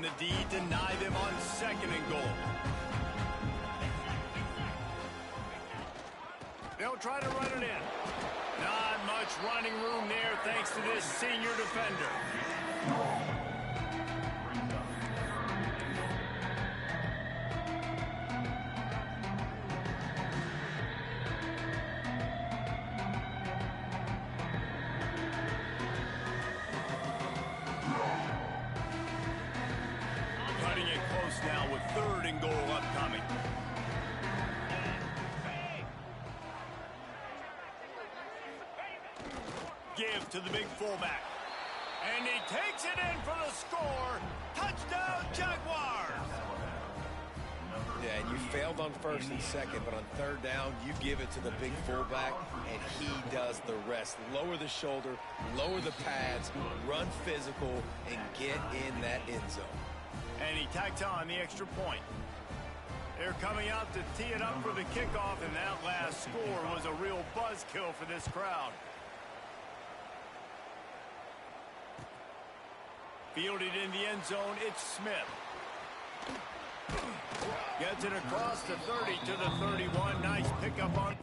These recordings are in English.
the D deny them on 2nd and goal. They'll try to run it in. Not much running room there thanks to this senior defender. Cutting it close now with 3rd and goal upcoming. Give to the big fullback. And he takes it in for the score. Touchdown, Jaguars! Yeah, and you failed on 1st and 2nd, but on 3rd down, you give it to the big fullback, and he does the rest. Lower the shoulder, lower the pads, run physical, and get in that end zone. And he tacks on the extra point. They're coming out to tee it up for the kickoff, and that last score was a real buzzkill for this crowd. Fielded in the end zone, it's Smith. Gets it across the 30 to the 31. Nice pickup on...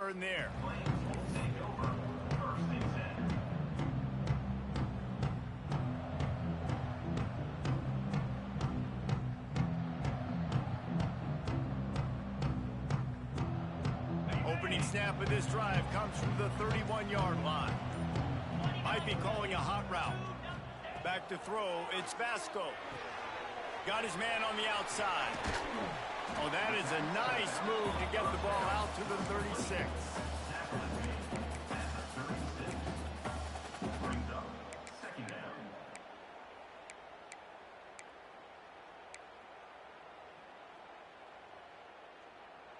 Turn there. Opening snap of this drive comes from the 31-yard line. Might be calling a hot route. Back to throw, it's Vasco. Got his man on the outside. Oh, that is a nice move to get the ball out to the 36.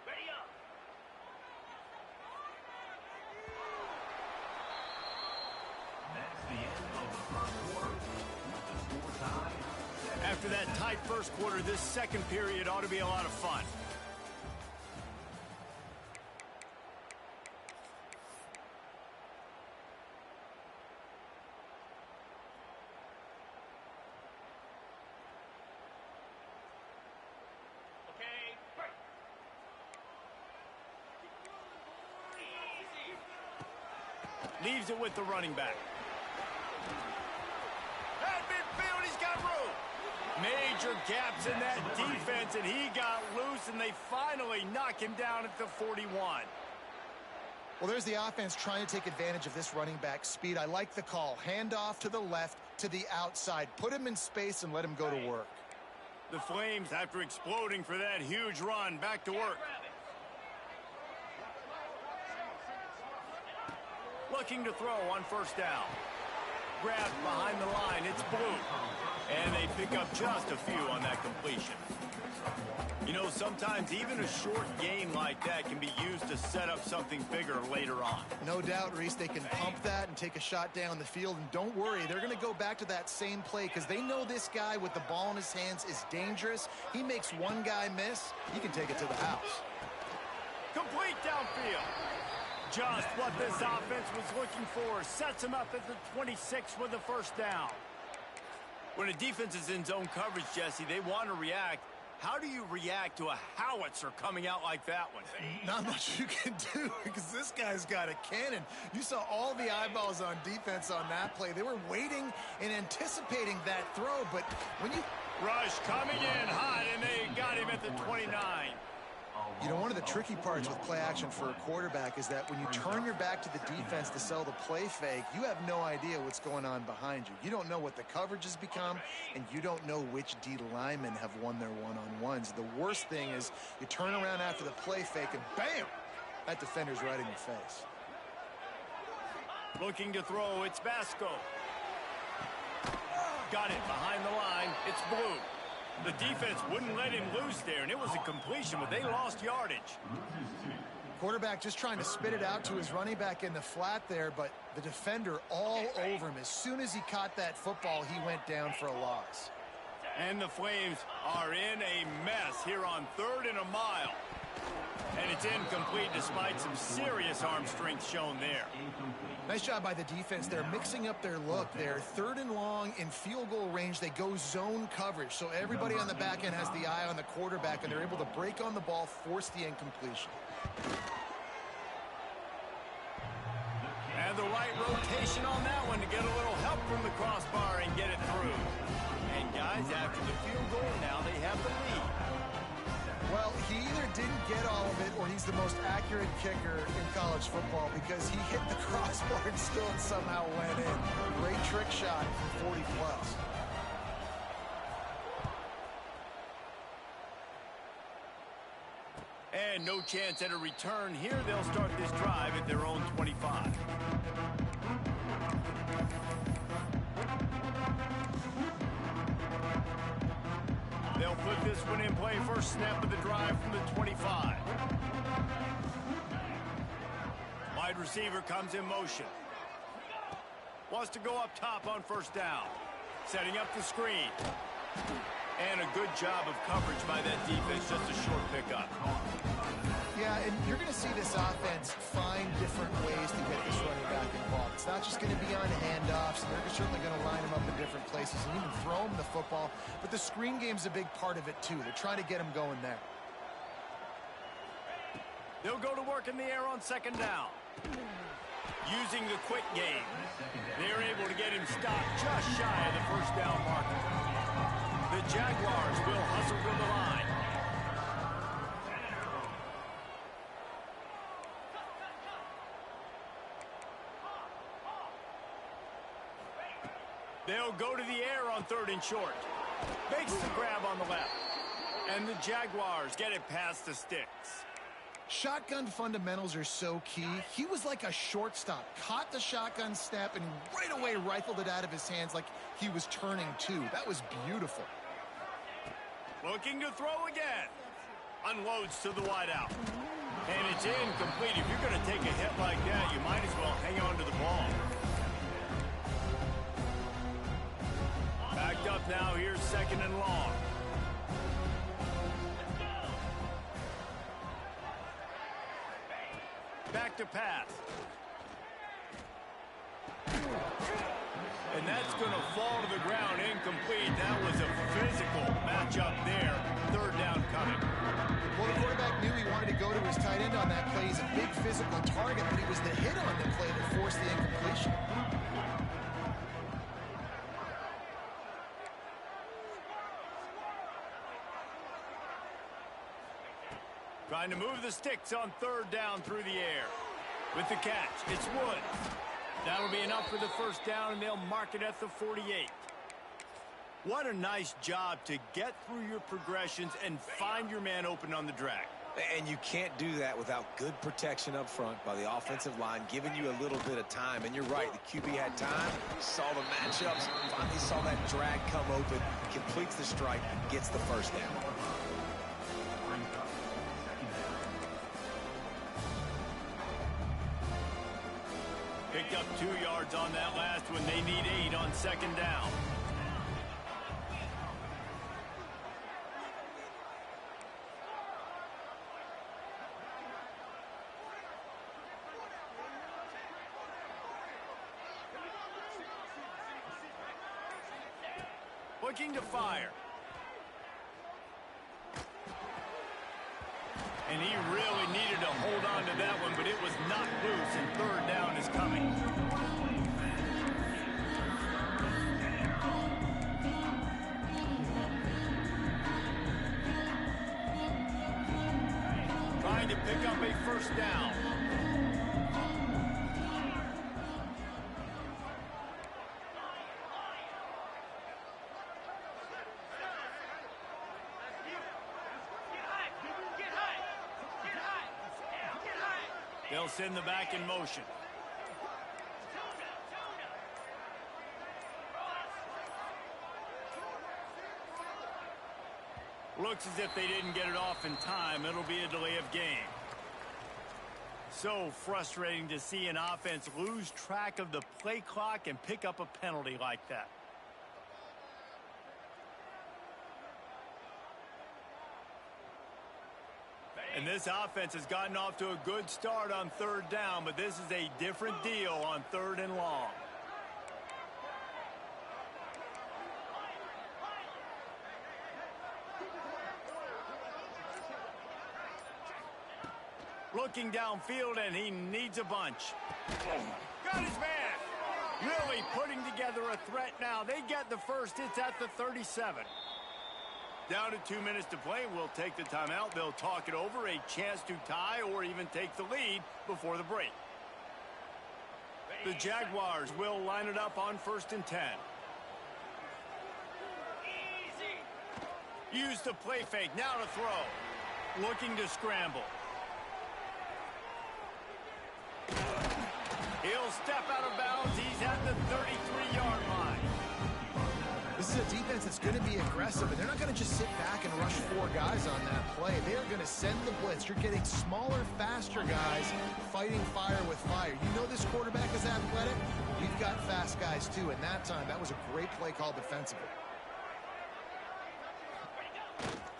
Ready up. That's the end of the 1st quarter. The score tie. After that tight 1st quarter, this 2nd period ought to be a lot of fun. Okay, break. Easy. Leaves it with the running back. At midfield, he's got room. Major gaps in that defense, and he got loose, and they finally knock him down at the 41. Well, there's the offense trying to take advantage of this running back speed. I like the call. Hand off to the left, to the outside. Put him in space and let him go to work. The Flames, after exploding for that huge run, back to work. Looking to throw on 1st down. Grabbed behind the line, it's Blue. And they pick up just a few on that completion. You know, sometimes even a short game like that can be used to set up something bigger later on. No doubt, Reese, they can pump that and take a shot down the field. And don't worry, they're going to go back to that same play because they know this guy with the ball in his hands is dangerous. He makes one guy miss, he can take it to the house. Complete downfield. Just what this offense was looking for. Sets him up at the 26 with the 1st down. When a defense is in zone coverage, Jesse, they want to react. How do you react to a howitzer coming out like that one? Not much you can do because this guy's got a cannon. You saw all the eyeballs on defense on that play. They were waiting and anticipating that throw, but when you... Rush coming in hot, and they got him at the 29. You know, one of the tricky parts with play action for a quarterback is that when you turn your back to the defense to sell the play fake, you have no idea what's going on behind you. You don't know what the coverage has become, and you don't know which D linemen have won their one-on-ones. The worst thing is you turn around after the play fake, and bam! That defender's right in your face. Looking to throw, it's Vasco. got it behind the line. It's blue. The defense wouldn't let him loose there, and it was a completion, but they lost yardage. Quarterback just trying to spit it out to his running back in the flat there, but the defender all over him. As soon as he caught that football, he went down for a loss. And the Flames are in a mess here on 3rd and a mile. And it's incomplete despite some serious arm strength shown there. Nice job by the defense. They're mixing up their look. They're 3rd and long in field goal range. They go zone coverage. So everybody on the back end has the eye on the quarterback, and they're able to break on the ball, force the incompletion. And the right rotation on that one to get a little help from the crossbar and get it through. And guys, after the field goal, now they have the lead. Well, he either didn't get all of it or he's the most accurate kicker in college football, because he hit the crossbar and still somehow went in. Great trick shot from 40 plus. And no chance at a return here. They'll start this drive at their own 25. They'll put this one in play. First snap of the drive from the 25. Wide receiver comes in motion. Wants to go up top on first down. Setting up the screen. And a good job of coverage by that defense. Just a short pickup. Yeah, and you're going to see this offense find different ways to get this running back involved. It's not just going to be on handoffs. They're certainly going to line him up in different places and even throw him the football. But the screen game's a big part of it, too. They're trying to get him going there. They'll go to work in the air on second down. Using the quick game. They're able to get him stopped just shy of the first down marker. The Jaguars will hustle to the line. They'll go to the air on 3rd and short. Makes the grab on the left. And the Jaguars get it past the sticks. Shotgun fundamentals are so key. He was like a shortstop. Caught the shotgun snap and right away rifled it out of his hands like he was turning two. That was beautiful. Looking to throw again. Unloads to the wideout. And it's incomplete. If you're going to take a hit like that, you might as well hang on to the ball. Backed up now. Here's 2nd and long. Back to pass. And that's going to fall to the ground incomplete. That was a physical matchup there. 3rd down coming. Well, the quarterback knew he wanted to go to his tight end on that play. He's a big physical target, but it was the hit on the play that forced the incompletion. Trying to move the sticks on 3rd down through the air. With the catch, it's Wood. That'll be enough for the first down, and they'll mark it at the 48. What a nice job to get through your progressions and find your man open on the drag. And you can't do that without good protection up front by the offensive line, giving you a little bit of time. And you're right, the QB had time, saw the matchups, finally saw that drag come open, completes the strike, gets the first down. Picked up 2 yards on that last one. They need 8 on 2nd down. Looking to fire. And he really needed to hold on to that one, but it was not loose, and 3rd down is coming. Trying to pick up a first down. They'll send the back in motion. Looks as if they didn't get it off in time. It'll be a delay of game. So frustrating to see an offense lose track of the play clock and pick up a penalty like that. And this offense has gotten off to a good start on third down, but this is a different deal on third and long. Looking downfield, and he needs a bunch. Got his man. Really putting together a threat now. They get the first. It's at the 37. Down to 2 minutes to play. We'll take the timeout. They'll talk it over. A chance to tie or even take the lead before the break. The Jaguars will line it up on 1st and 10. Use the play fake. Now to throw. Looking to scramble. He'll step out of bounds. He's at the 33-yard line. This is a defense that's going to be aggressive, and they're not going to just sit back and rush 4 guys on that play. They are going to send the blitz. You're getting smaller, faster guys fighting fire with fire. You know this quarterback is athletic. We've got fast guys, too. And that time, that was a great play call defensively.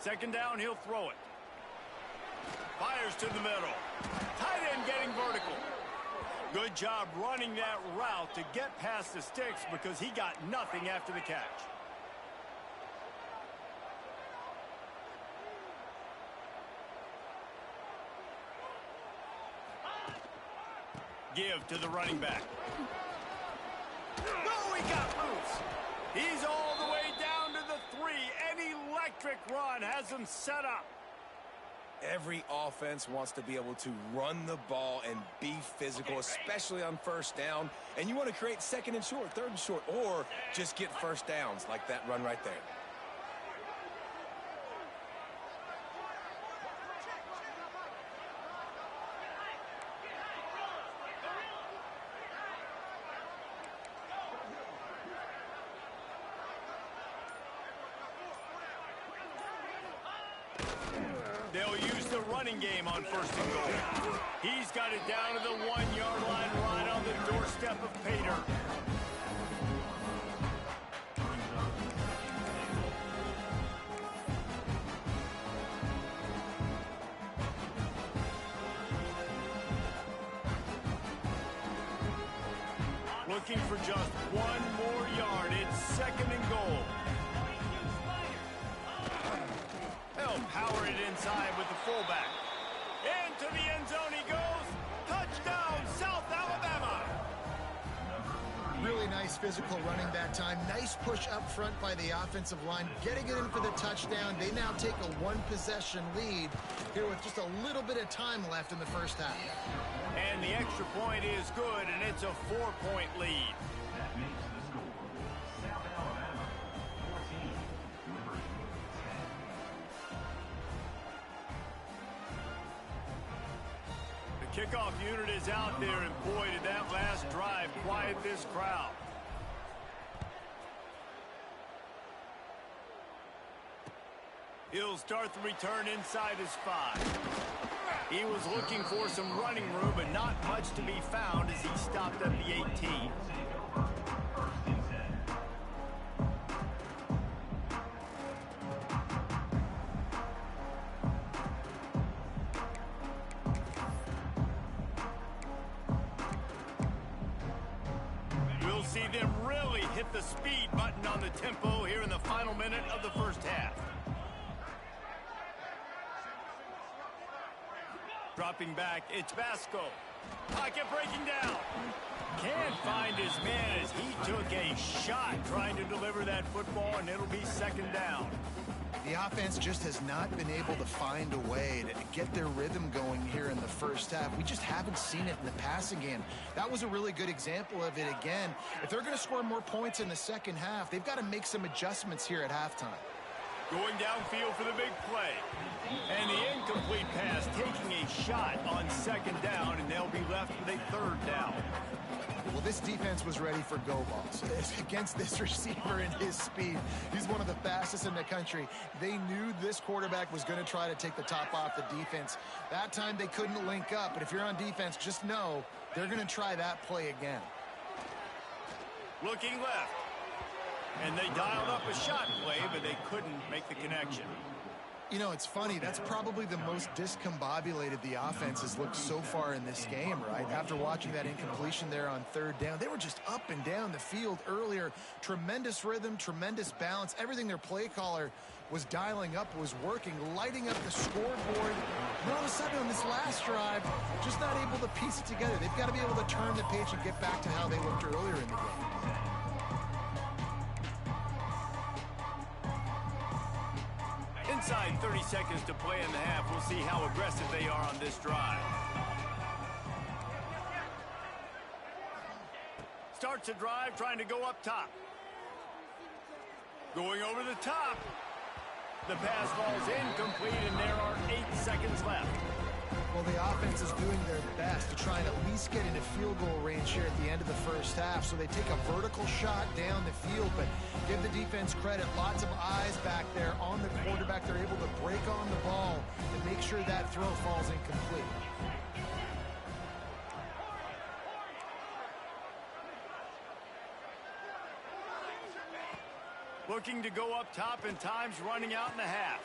2nd down, he'll throw it. Fires to the middle. Tight end getting vertical. Good job running that route to get past the sticks because he got nothing after the catch. Give to the running back. No, he got loose. He's all the way down to the 3. An electric run has him set up. Every offense wants to be able to run the ball and be physical, especially on 1st down. And you want to create 2nd and short, 3rd and short, or just get 1st downs like that run right there. They'll use the running game on 1st and goal. He's got it down to the 1-yard line right on the doorstep of Pater. Looking for just 1 more yard. It's 2nd and goal. They'll power it inside with the fullback. Into the end zone he goes. Touchdown, South Alabama. Really nice physical running that time. Nice push up front by the offensive line. Getting it in for the touchdown. They now take a 1-possession lead here with just a little bit of time left in the 1st half. And the extra point is good, and it's a 4-point lead. Kickoff unit is out there, and boy, did that last drive quiet this crowd. He'll start the return inside his 5. He was looking for some running room, but not much to be found as he stopped at the 18. See them really hit the speed button on the tempo here in the final minute of the 1st half. Dropping back, it's Vasco. Pocket breaking down. Can't find his man as he took a shot trying to deliver that football, and it'll be 2nd down. The offense just has not been able to find a way to get their rhythm going here in the 1st half. We just haven't seen it in the passing game. That was a really good example of it again. If they're going to score more points in the 2nd half, they've got to make some adjustments here at halftime. Going downfield for the big play. And the incomplete pass taking a shot on second down, and they'll be left with a third down. Well, this defense was ready for go balls. Against this receiver and his speed, he's one of the fastest in the country. They knew this quarterback was going to try to take the top off the defense. That time they couldn't link up, but if you're on defense, just know they're going to try that play again. Looking left. And they dialed up a shot play, but they couldn't make the connection. You know, it's funny. That's probably the most discombobulated the offense has looked so far in this game, right? After watching that incompletion there on third down, they were just up and down the field earlier. Tremendous rhythm, tremendous balance. Everything their play caller was dialing up was working, lighting up the scoreboard. And all of a sudden on this last drive, just not able to piece it together. They've got to be able to turn the page and get back to how they looked earlier in the game. Inside 30 seconds to play in the half. We'll see how aggressive they are on this drive. Starts a drive trying to go up top. Going over the top. The pass falls incomplete, and there are 8 seconds left. Well, the offense is doing their best to try and at least get into field goal range here at the end of the first half. So they take a vertical shot down the field, but give the defense credit. Lots of eyes back there on the quarterback. They're able to break on the ball and make sure that throw falls incomplete. Looking to go up top, and time's running out in the half.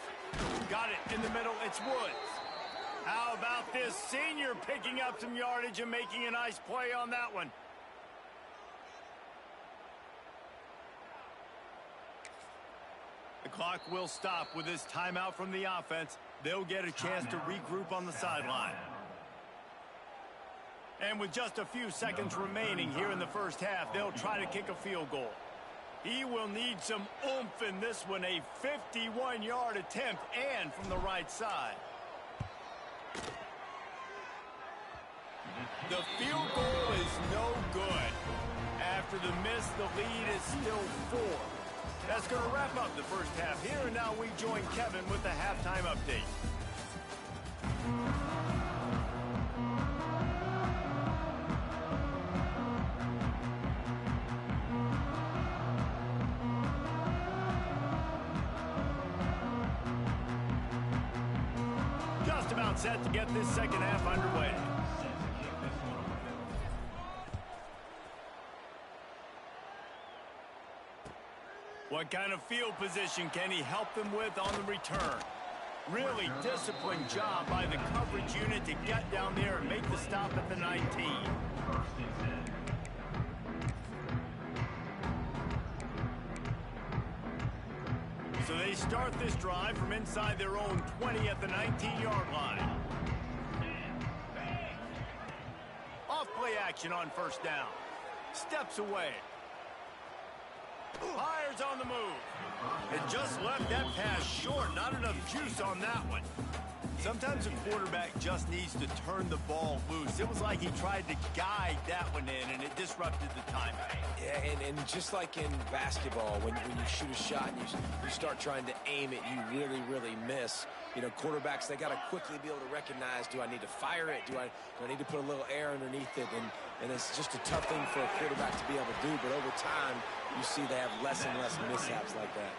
Got it in the middle. It's Woods. How about this senior picking up some yardage and making a nice play on that one? The clock will stop with this timeout from the offense. They'll get a chance to regroup on the sideline. And with just a few seconds remaining here in the first half, they'll try to kick a field goal. He will need some oomph in this one, a 51-yard attempt, and from the right side. The field goal is no good. After the miss, the lead is still 4. That's going to wrap up the first half here, and now we join Kevin with the halftime update. Just about set to get this second half underway. What kind of field position can he help them with on the return? Really disciplined job by the coverage unit to get down there and make the stop at the 19. So they start this drive from inside their own 20 at the 19-yard line. Off play action on first down. Steps away. Fires on the move. It just left that pass short. Not enough juice on that one. Sometimes a quarterback just needs to turn the ball loose. It was like he tried to guide that one in, and it disrupted the timing. Yeah, and just like in basketball, when you shoot a shot and you start trying to aim it, you really miss. You know, quarterbacks, they got to quickly be able to recognize, do I need to fire it? Do I need to put a little air underneath it? And it's just a tough thing for a quarterback to be able to do. But over time, you see they have less and less mishaps like that.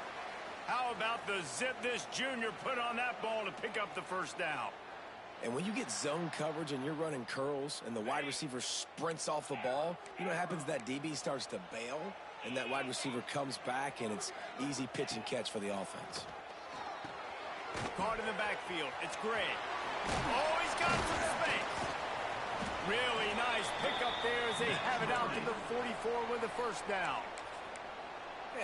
How about the zip this junior put on that ball to pick up the first down? And when you get zone coverage and you're running curls and the wide receiver sprints off the ball, you know what happens? That DB starts to bail, and that wide receiver comes back, and it's easy pitch and catch for the offense. Caught in the backfield. It's Gray. Oh, he's got some space. Really nice pickup there as they have it out to the 44 with the first down.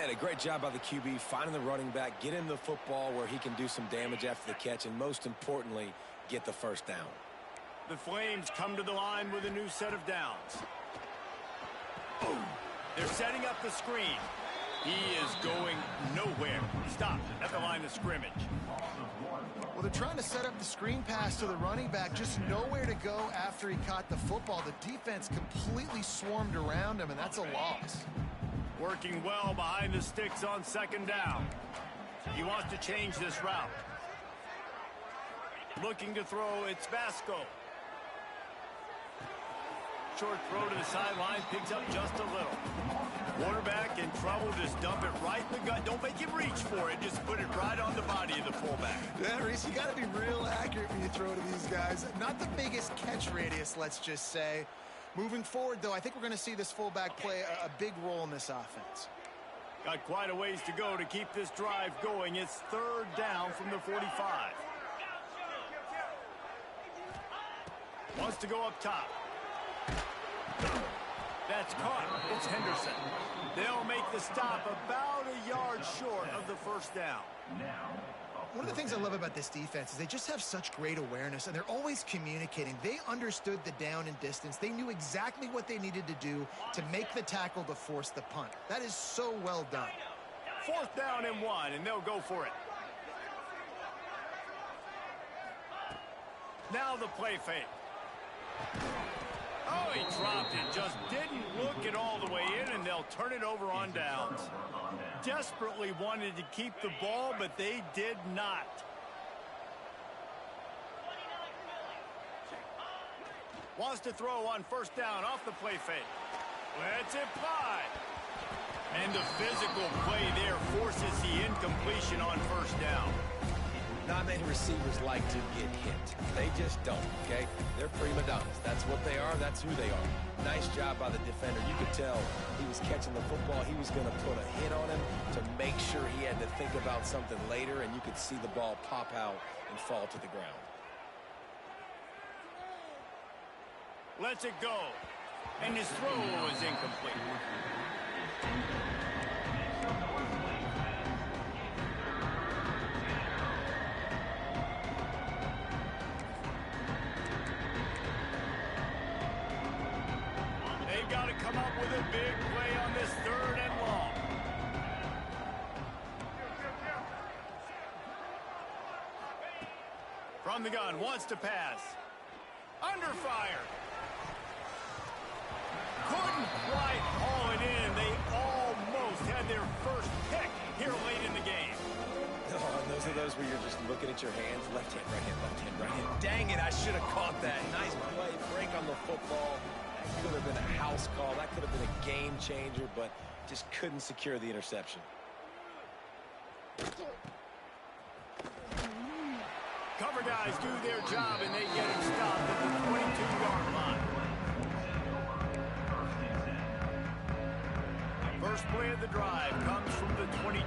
And a great job by the QB finding the running back, get him the football where he can do some damage after the catch, and most importantly, get the first down. The Flames come to the line with a new set of downs. Boom. They're setting up the screen. He is going nowhere. Stop at the line of scrimmage. Well, they're trying to set up the screen pass to the running back, just nowhere to go after he caught the football. The defense completely swarmed around him, and that's a loss. Working well behind the sticks on second down. He wants to change this route. Looking to throw, it's Vasco. Short throw to the sideline, picks up just a little. Quarterback in trouble, just dump it right in the gut. Don't make him reach for it, just put it right on the body of the fullback. Yeah, Reese, you got to be real accurate when you throw to these guys. Not the biggest catch radius, let's just say. Moving forward, though, I think we're going to see this fullback play a big role in this offense. Got quite a ways to go to keep this drive going. It's third down from the 45. Wants to go up top. That's caught. It's Henderson. They'll make the stop about a yard short of the first down. One of the things I love about this defense is they just have such great awareness, and they're always communicating. They understood the down and distance. They knew exactly what they needed to do to make the tackle to force the punt. That is so well done. Fourth down and 1, and they'll go for it. Now the play fake. Oh, he dropped it. Just didn't look it all the way in, and they'll turn it over on downs. Desperately wanted to keep the ball, but they did not. Wants to throw on first down off the play fake. Let's it fly. And the physical play there forces the incompletion on first down. Not many receivers like to get hit. They just don't, okay? They're prima donnas. That's what they are. That's who they are. Nice job by the defender. You could tell he was catching the football. He was going to put a hit on him to make sure he had to think about something later, and you could see the ball pop out and fall to the ground. Lets it go. And his throw was incomplete. Got to come up with a big play on this third and long. From the gun, wants to pass. Under fire. Couldn't quite haul it in. They almost had their first pick here late in the game. Oh, and those are those where you're just looking at your hands. Left hand, right hand, left hand, right hand. Dang it, I should have caught that. Nice play, break on the football. Could have been a house call. That could have been a game changer, but just couldn't secure the interception. Cover guys do their job, and they get him stopped at the 22-yard line. First play of the drive comes from the 22.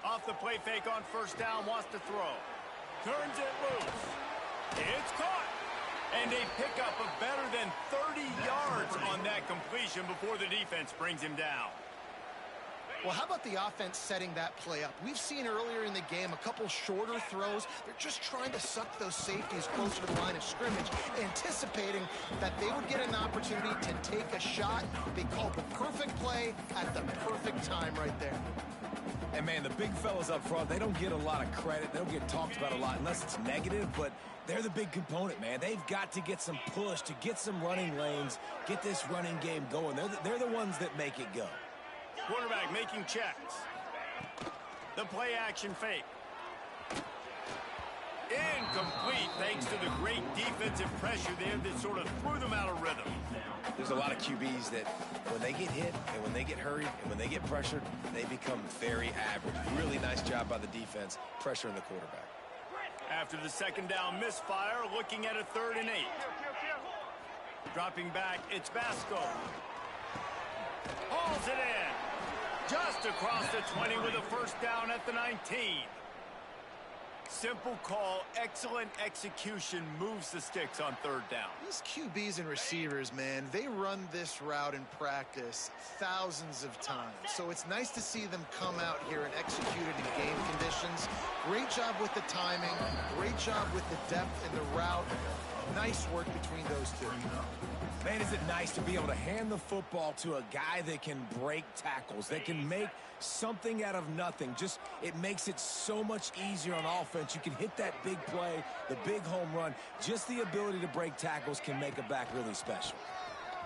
Off the play fake on first down, wants to throw. Turns it loose. It's caught. And they pick up a better than 30 yards on that completion before the defense brings him down. Well, how about the offense setting that play up? We've seen earlier in the game a couple shorter throws. They're just trying to suck those safeties closer to the line of scrimmage, anticipating that they would get an opportunity to take a shot. They called the perfect play at the perfect time right there. And, man, the big fellas up front, they don't get a lot of credit. They don't get talked about a lot unless it's negative, but they're the big component, man. They've got to get some push, to get some running lanes, get this running game going. They're the ones that make it go. Quarterback making checks. The play action fake. Incomplete thanks to the great defensive pressure there that sort of threw them out of rhythm. There's a lot of QBs that when they get hit and when they get hurried and when they get pressured, they become very average. Really nice job by the defense pressuring the quarterback. After the second down misfire, looking at a 3rd and 8. Dropping back, it's Vasco. Hauls it in. Just across the 20 with a first down at the 19. Simple call, excellent execution, moves the sticks on 3rd down. These QBs and receivers, man, they run this route in practice thousands of times. So it's nice to see them come out here and execute it in game conditions. Great job with the timing, great job with the depth in the route. Nice work between those two. Man, is it nice to be able to hand the football to a guy that can break tackles, that can make something out of nothing. Just, it makes it so much easier on offense. You can hit that big play, the big home run. Just the ability to break tackles can make a back really special.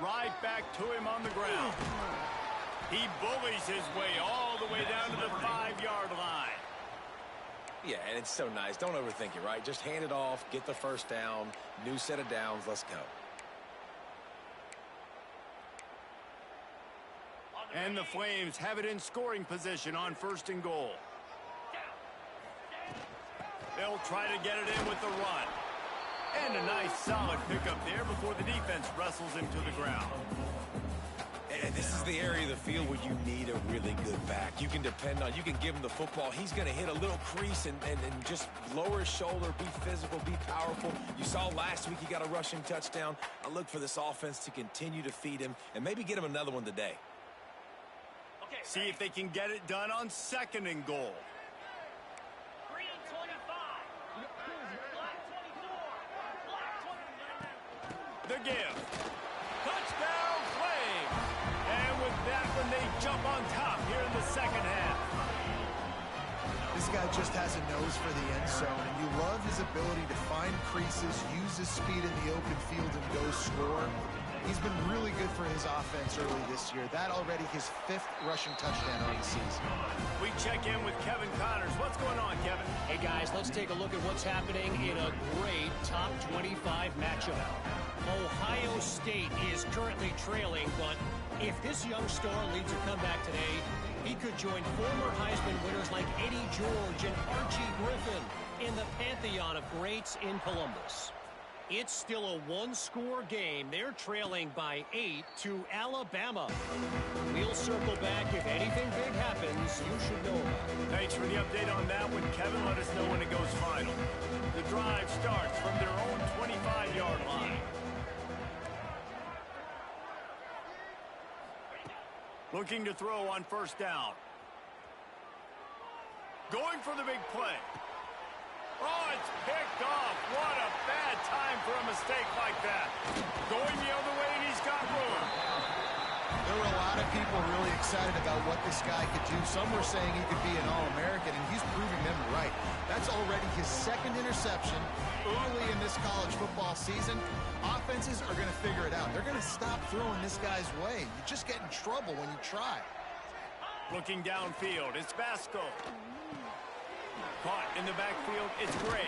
Right back to him on the ground. He bullies his way all the way down to the 5-yard line. Yeah, and it's so nice. Don't overthink it, right? Just hand it off, get the first down, new set of downs, let's go. And the Flames have it in scoring position on 1st and goal. They'll try to get it in with the run. And a nice solid pickup there before the defense wrestles him to the ground. And this is the area of the field where you need a really good back. You can depend on, you can give him the football. He's going to hit a little crease and just lower his shoulder, be physical, be powerful. You saw last week he got a rushing touchdown. I look for this offense to continue to feed him and maybe get him another one today. See if they can get it done on 2nd and goal. The give. Touchdown, Flame. And with that one, they jump on top here in the 2nd half. This guy just has a nose for the end zone, and you love his ability to find creases, use his speed in the open field, and go score. He's been really good for his offense early this year. That already his 5th rushing touchdown on the season. We check in with Kevin Connors. What's going on, Kevin? Hey, guys, let's take a look at what's happening in a great top 25 matchup. Ohio State is currently trailing, but if this young star leads a comeback today, he could join former Heisman winners like Eddie George and Archie Griffin in the pantheon of greats in Columbus. It's still a one-score game. They're trailing by 8 to Alabama. We'll circle back if anything big happens. You should know about it. Thanks for the update on that one, Kevin. Let us know when it goes final. The drive starts from their own 25-yard line. Looking to throw on 1st down. Going for the big play. Oh, it's picked off. What a bad time for a mistake like that. Going the other way, and he's got room. There were a lot of people really excited about what this guy could do. Some were saying he could be an All-American, and he's proving them right. That's already his 2nd interception early in this college football season. Offenses are going to figure it out. They're going to stop throwing this guy's way. You just get in trouble when you try. Looking downfield, it's Vasco. Caught in the backfield, it's Gray.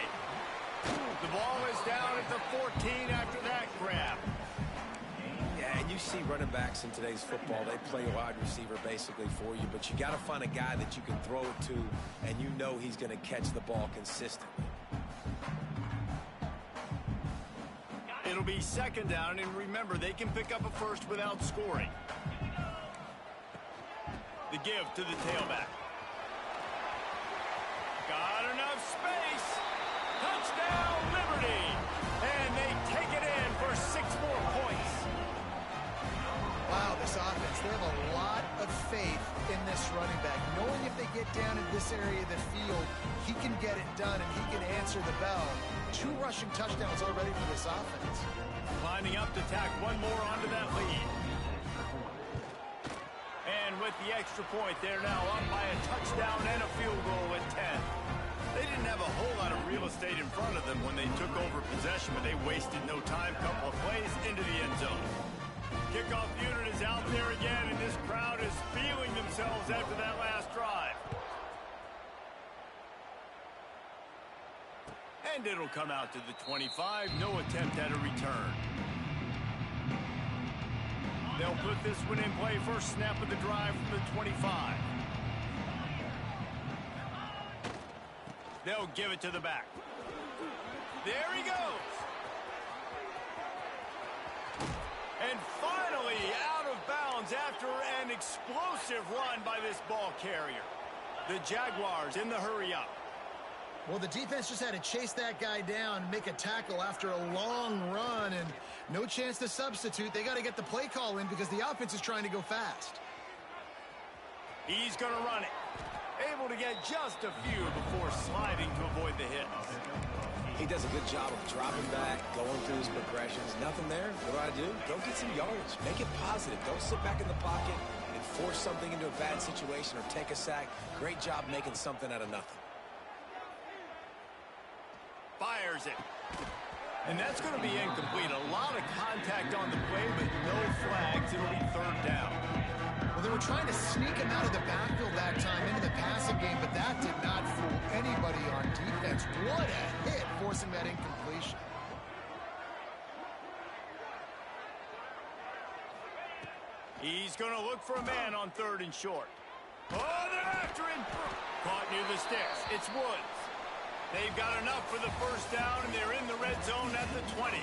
The ball is down at the 14 after that grab. Yeah, and you see running backs in today's football, they play wide receiver basically for you, but you got to find a guy that you can throw it to, and you know he's going to catch the ball consistently. It'll be 2nd down, and remember, they can pick up a first without scoring. The give to the tailback. Got enough space. Touchdown, Liberty. And they take it in for 6 more points. Wow, this offense, they have a lot of faith in this running back. Knowing if they get down in this area of the field, he can get it done and he can answer the bell. 2 rushing touchdowns already for this offense. Lining up to tack one more onto that lead. And with the extra point, they're now up by a touchdown and a field goal at 10. They didn't have a whole lot of real estate in front of them when they took over possession, but they wasted no time. Couple of plays into the end zone. Kickoff unit is out there again, and this crowd is feeling themselves after that last drive. And it'll come out to the 25. No attempt at a return. They'll put this one in play. First snap of the drive from the 25. They'll give it to the back. There he goes. And finally out of bounds after an explosive run by this ball carrier. The Jaguars in the hurry up. Well, the defense just had to chase that guy down and make a tackle after a long run, and no chance to substitute. They got to get the play call in because the offense is trying to go fast. He's going to run it. Able to get just a few before sliding to avoid the hit. He does a good job of dropping back, going through his progressions. Nothing there. What do? Go get some yards. Make it positive. Don't sit back in the pocket and force something into a bad situation or take a sack. Great job making something out of nothing. Fires it. And that's going to be incomplete. A lot of contact on the play, but no flags. It'll be third down. Well, they were trying to sneak him out of the backfield that time into the passing game, but that did not fool anybody on defense. What a hit, forcing that incompletion. He's going to look for a man on third and short. Oh, they're after him. Caught near the sticks. It's Woods. They've got enough for the first down, and they're in the red zone at the 20.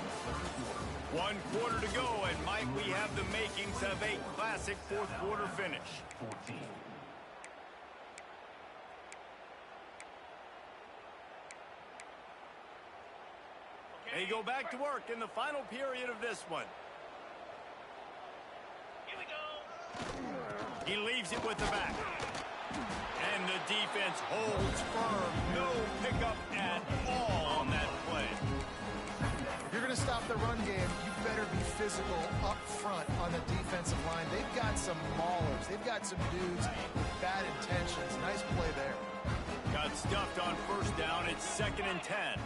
1 quarter to go, and might we have the makings of a classic fourth quarter finish. They go back to work in the final period of this one. Here we go. He leaves it with the back. And the defense holds firm. No pickup at all on that play. If you're going to stop the run game, you better be physical up front on the defensive line. They've got some maulers. They've got some dudes with bad intentions. Nice play there. Got stuffed on first down. It's 2nd and 10.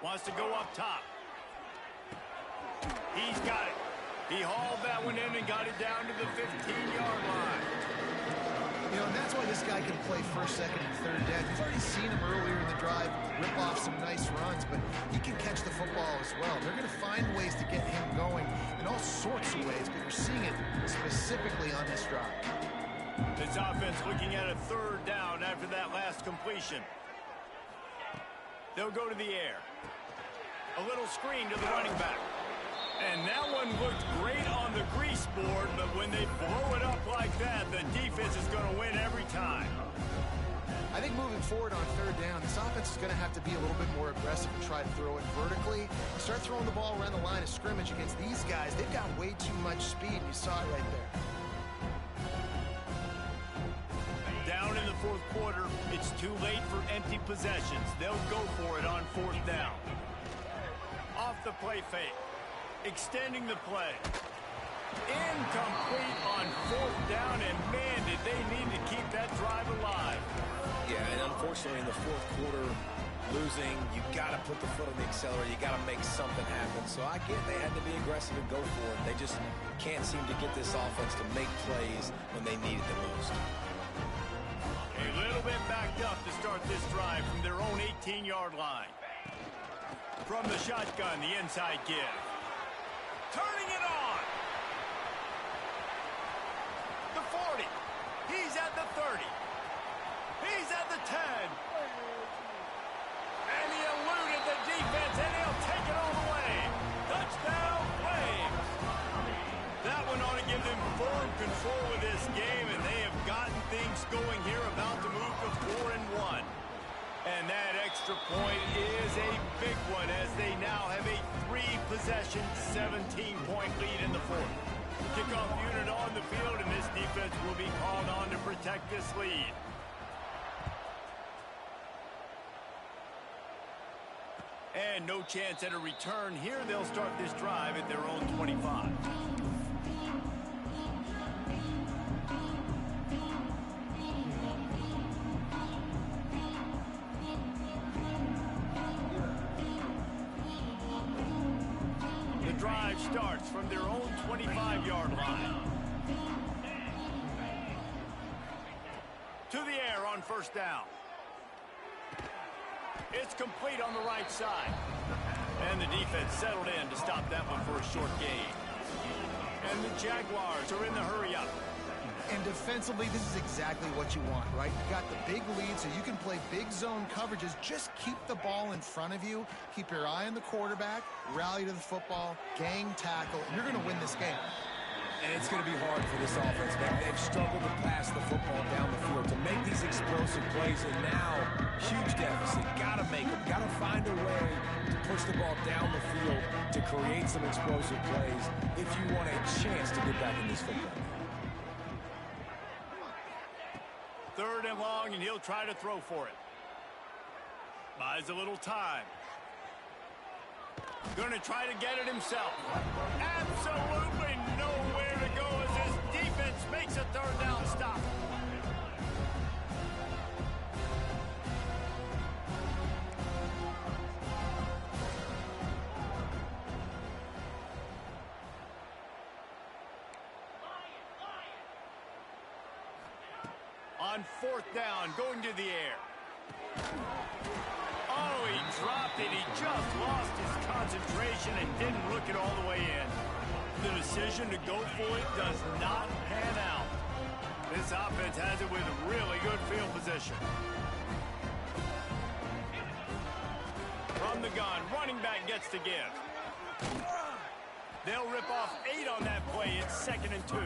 Wants to go up top. He's got it. He hauled that one in and got it down to the 15-yard line. You know, and that's why this guy can play first, second, and third down. You've already seen him earlier in the drive rip off some nice runs, but he can catch the football as well. They're going to find ways to get him going in all sorts of ways, but you're seeing it specifically on this drive. This offense looking at a third down after that last completion. They'll go to the air. A little screen to the running back. And that one looked great on the grease board, but when they blow it up like that, the defense is going to win every time. I think moving forward on third down, this offense is going to have to be a little bit more aggressive and try to throw it vertically. Start throwing the ball around the line of scrimmage against these guys. They've got way too much speed. You saw it right there. Down in the fourth quarter, it's too late for empty possessions. They'll go for it on fourth down. Off the play fake. Extending the play. Incomplete on fourth down, and man, did they need to keep that drive alive. Yeah, and unfortunately in the fourth quarter, losing, you got to put the foot on the accelerator. You got to make something happen. So I get they had to be aggressive and go for it. They just can't seem to get this offense to make plays when they need it the most. A little bit backed up to start this drive from their own 18-yard line. From the shotgun, the inside give. Turning it on. The 40. He's at the 30. He's at the 10. And he eluded the defense, and he'll take it all the way. Touchdown, Flames. That one ought to give them firm control of this game, and they have gotten things going here, about to move to 4-1. And that extra point is a big one, as they now have a 3-possession, 17-point lead in the fourth. Kickoff unit on the field, and this defense will be called on to protect this lead. And no chance at a return here. They'll start this drive at their own 25. The drive starts from their own 25-yard line. To the air on first down. It's complete on the right side. And the defense settled in to stop that one for a short gain. And the Jaguars are in the hurry-up. And defensively, this is exactly what you want, right? You got the big lead, so you can play big zone coverages. Just keep the ball in front of you. Keep your eye on the quarterback. Rally to the football. Gang tackle. And you're going to win this game. And it's going to be hard for this offense, man. They've struggled to pass the football down the field to make these explosive plays, and now huge deficit. Got to make them. Got to find a way to push the ball down the field to create some explosive plays if you want a chance to get back in this football game. Third and long, and he'll try to throw for it. Buys a little time. Going to try to get it himself. Absolutely nowhere to go as his defense makes a third down stop. On 4th down, going to the air. Oh, he dropped it. He just lost his concentration and didn't look it all the way in. The decision to go for it does not pan out. This offense has it with really good field position. From the gun, running back gets to give. They'll rip off 8 on that play. It's 2nd and 2.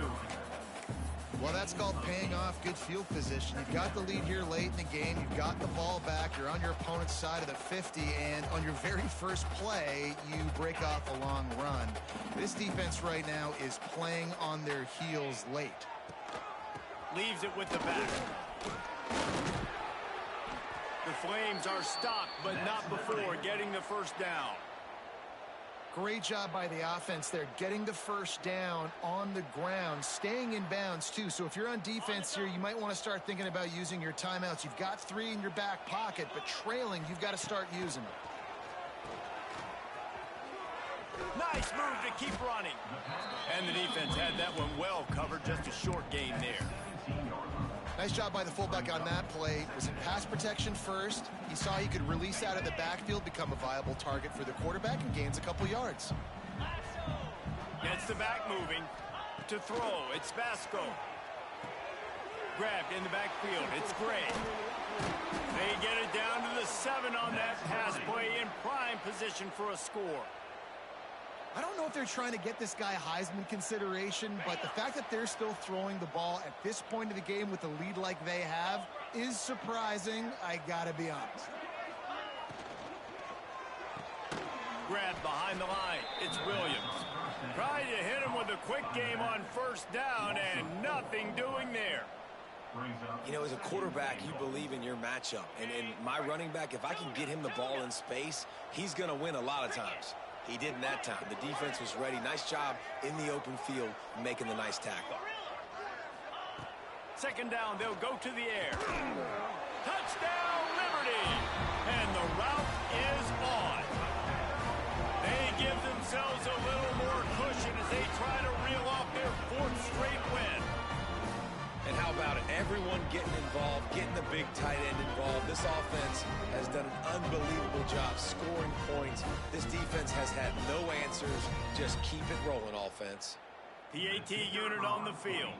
Well, that's called paying off good field position. You've got the lead here late in the game. You've got the ball back. You're on your opponent's side of the 50, and on your very first play, you break off a long run. This defense right now is playing on their heels late. Leaves it with the back. The Flames are stopped, but not before getting the first down. Great job by the offense there, getting the first down on the ground, staying in bounds too. So if you're on defense here, you might want to start thinking about using your timeouts. You've got 3 in your back pocket, but trailing, you've got to start using them. Nice move to keep running. And the defense had that one well covered, just a short gain there. Nice job by the fullback on that play. It was in pass protection first. He saw he could release out of the backfield, become a viable target for the quarterback, and gains a couple yards. Gets the back moving. To throw, it's Vasco. Grabbed in the backfield, it's Gray. They get it down to the 7 on that pass play, in prime position for a score. I don't know if they're trying to get this guy Heisman consideration, but the fact that they're still throwing the ball at this point of the game with a lead like they have is surprising, I gotta be honest. Grabbed behind the line, it's Williams. Tried to hit him with a quick game on 1st down, and nothing doing there. You know, as a quarterback, you believe in your matchup. And my running back, if I can get him the ball in space, he's going to win a lot of times. He didn't that time. The defense was ready. Nice job in the open field making the nice tackle. 2nd down, they'll go to the air. Touchdown, Liberty! And the route is on. They give themselves a little more cushion as they try to reel off their 4th straight win. And how about it? Everyone getting involved, getting the big tight end involved. This offense has done an unbelievable job scoring points. This defense has had no answers. Just keep it rolling, offense. PAT unit on the field.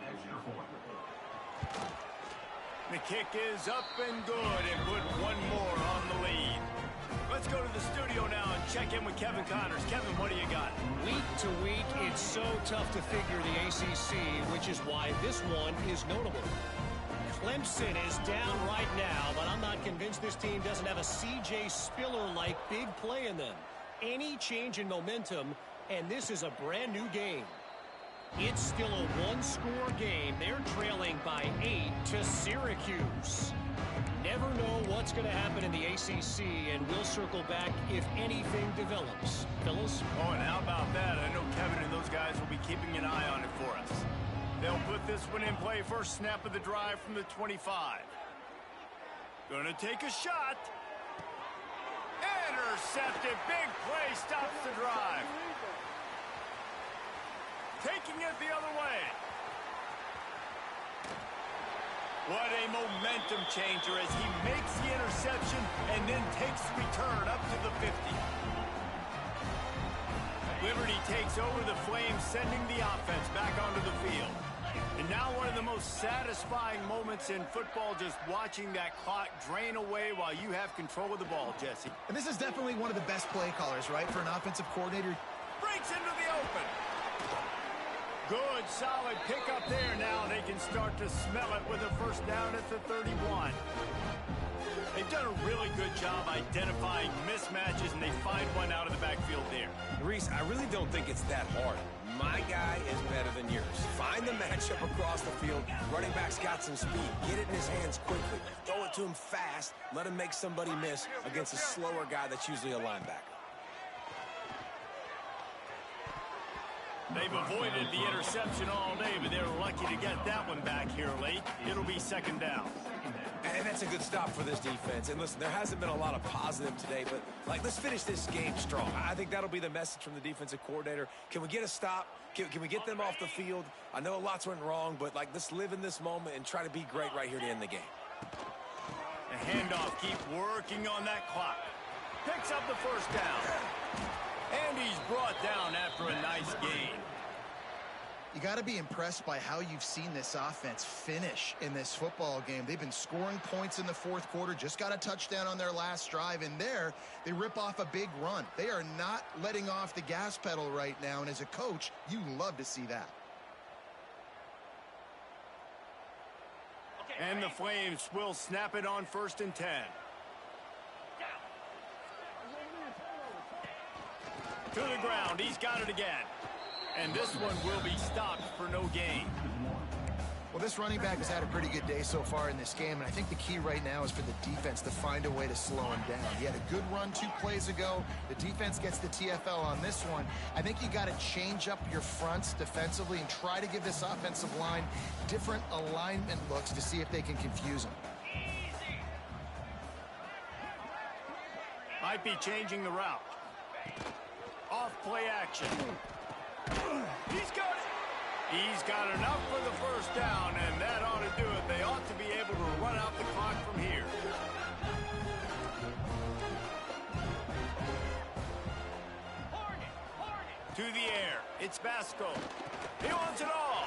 The kick is up and good, and put 1 more on the lead. Let's go to the studio now and check in with Kevin Connors. Kevin, what do you got? Week to week, it's so tough to figure the ACC, which is why this one is notable. Clemson is down right now, but I'm not convinced this team doesn't have a C.J. Spiller-like big play in them. Any change in momentum, and this is a brand new game. It's still a 1-score game. They're trailing by 8 to Syracuse. Never know what's going to happen in the ACC, and we'll circle back if anything develops. Fellas? Oh, and how about that? I know Kevin and those guys will be keeping an eye on it for us. They'll put this one in play. First snap of the drive from the 25. Gonna take a shot. Intercepted. Big play stops the drive. Taking it the other way. What a momentum changer as he makes the interception and then takes the return up to the 50. Liberty takes over the Flames, sending the offense back onto the field. And now one of the most satisfying moments in football, just watching that clock drain away while you have control of the ball, Jesse. And this is definitely one of the best play callers, right, for an offensive coordinator. Breaks into the open. Good, solid pickup there. Now they can start to smell it with a first down at the 31. They've done a really good job identifying mismatches, and they find one out of the backfield there. Reese, I really don't think it's that hard. My guy is better than yours. Find the matchup across the field. Running back's got some speed. Get it in his hands quickly. Throw it to him fast. Let him make somebody miss against a slower guy that's usually a linebacker. They've avoided the interception all day, but they're lucky to get that one back here late. It'll be second down. And that's a good stop for this defense. And listen, there hasn't been a lot of positive today, but, let's finish this game strong. I think that'll be the message from the defensive coordinator. Can we get a stop? Can we get them off the field? I know lots went wrong, but, let's live in this moment and try to be great right here to end the game. The handoff, keep working on that clock. Picks up the first down. And he's brought down after a nice gain. You got to be impressed by how you've seen this offense finish in this football game. They've been scoring points in the fourth quarter, just got a touchdown on their last drive, and there they rip off a big run. They are not letting off the gas pedal right now, and as a coach, you love to see that. And the Flames will snap it on 1st and 10. To the ground, he's got it again. And this one will be stopped for no gain. Well, this running back has had a pretty good day so far in this game, and I think the key right now is for the defense to find a way to slow him down. He had a good run 2 plays ago. The defense gets the TFL on this one. I think you got to change up your fronts defensively and try to give this offensive line different alignment looks to see if they can confuse him. Might be changing the route. Off play action. He's got it. He's got enough for the first down, and that ought to do it. They ought to be able to run out the clock from here. To the air. It's Basco. He wants it all.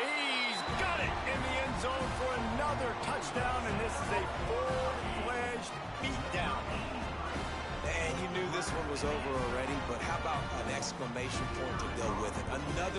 He's got it in the end zone for another touchdown, and this is a full-fledged beatdown. And you knew this one was over already, but how about an exclamation point to go with it? Another